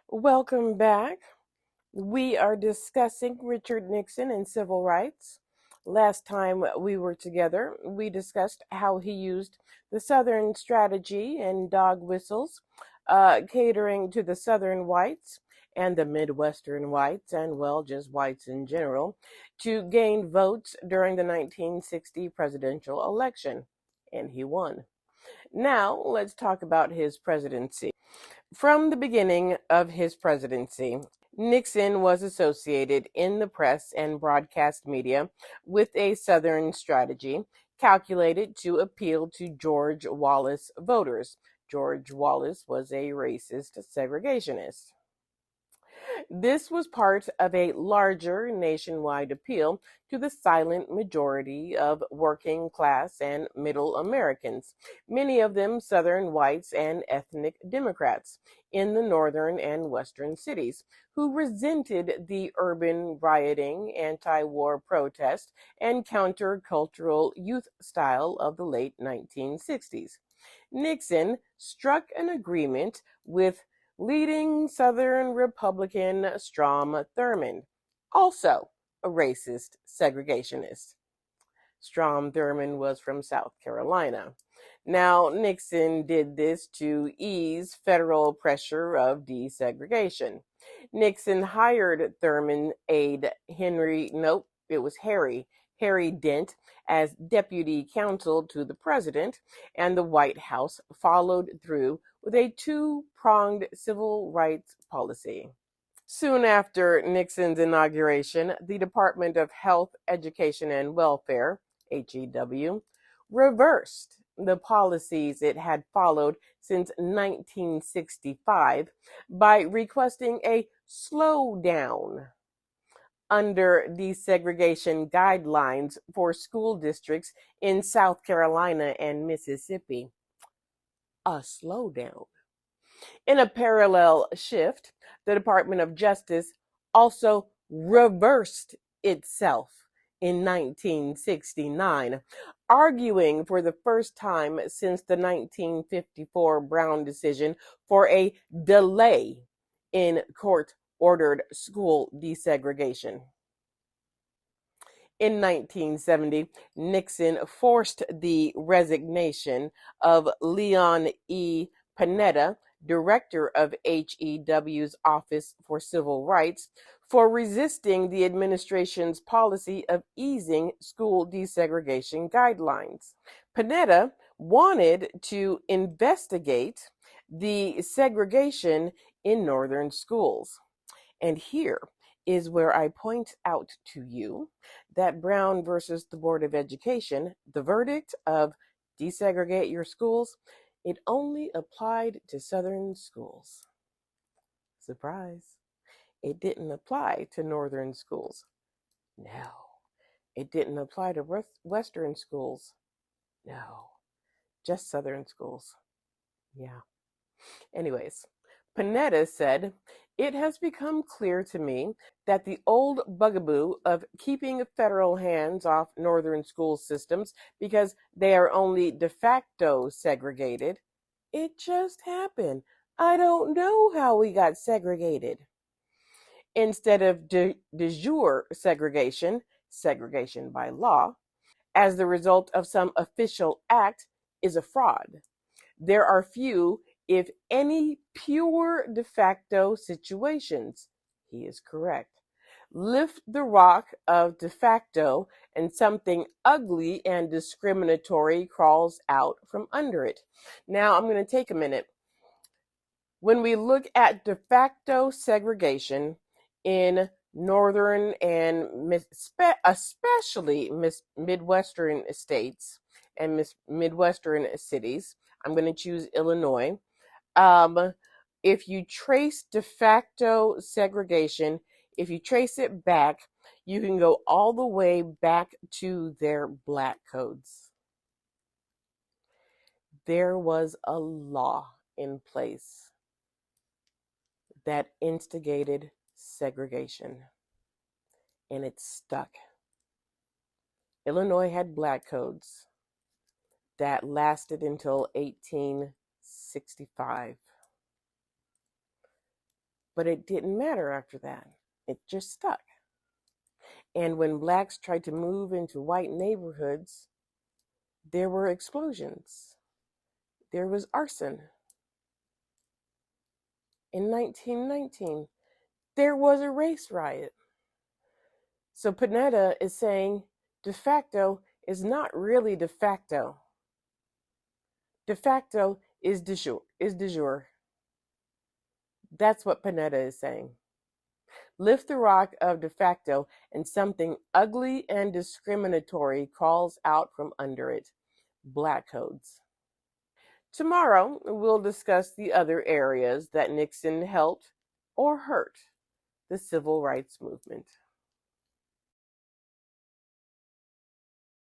Welcome back. We are discussing Richard Nixon and civil rights. Last time we were together, we discussed how he used the Southern strategy and dog whistles, catering to the Southern whites and the Midwestern whites, and well, just whites in general, to gain votes during the 1960 presidential election. And he won. Now, let's talk about his presidency. From the beginning of his presidency, Nixon was associated in the press and broadcast media with a Southern strategy calculated to appeal to George Wallace voters. George Wallace was a racist segregationist. This was part of a larger nationwide appeal to the silent majority of working class and middle Americans, many of them Southern whites and ethnic Democrats in the northern and western cities, who resented the urban rioting, anti war protest, and countercultural youth style of the late 1960s. Nixon struck an agreement with leading Southern Republican Strom Thurmond, also a racist segregationist. Strom Thurmond was from South Carolina. Now, Nixon did this to ease federal pressure of desegregation. Nixon hired Thurmond aide Harry Dent as deputy counsel to the president, and the White House followed through with a two-pronged civil rights policy. Soon after Nixon's inauguration, the Department of Health, Education, and Welfare, HEW, reversed the policies it had followed since 1965 by requesting a slowdown under desegregation guidelines for school districts in South Carolina and Mississippi. A slowdown. In a parallel shift, the Department of Justice also reversed itself in 1969, arguing for the first time since the 1954 Brown decision for a delay in court-ordered school desegregation. In 1970, Nixon forced the resignation of Leon E. Panetta, director of HEW's Office for Civil Rights, for resisting the administration's policy of easing school desegregation guidelines. Panetta wanted to investigate the segregation in northern schools. And here is where I point out to you that Brown versus the Board of Education, the verdict of desegregate your schools, it only applied to Southern schools. Surprise. It didn't apply to Northern schools. No. It didn't apply to Western schools. No. Just Southern schools. Yeah. Anyways, Panetta said, "It has become clear to me that the old bugaboo of keeping federal hands off northern school systems because they are only de facto segregated, it just happened. I don't know how we got segregated. Instead of de jure segregation by law, as the result of some official act, is a fraud. There are few, if any, pure de facto situations." He is correct. Lift the rock of de facto, and something ugly and discriminatory crawls out from under it. Now, I'm going to take a minute. When we look at de facto segregation in northern and especially Midwestern states and Midwestern cities, I'm going to choose Illinois. If you trace de facto segregation, if you trace it back, you can go all the way back to their black codes. There was a law in place that instigated segregation, and it stuck. Illinois had black codes that lasted until 1865. But it didn't matter after that. It just stuck. And when blacks tried to move into white neighborhoods, there were explosions. There was arson. In 1919, there was a race riot. So Panetta is saying de facto is not really de facto. De facto is de jure. That's what Panetta is saying. Lift the rock of de facto, and something ugly and discriminatory crawls out from under it. Black codes. Tomorrow, we'll discuss the other areas that Nixon helped or hurt the civil rights movement.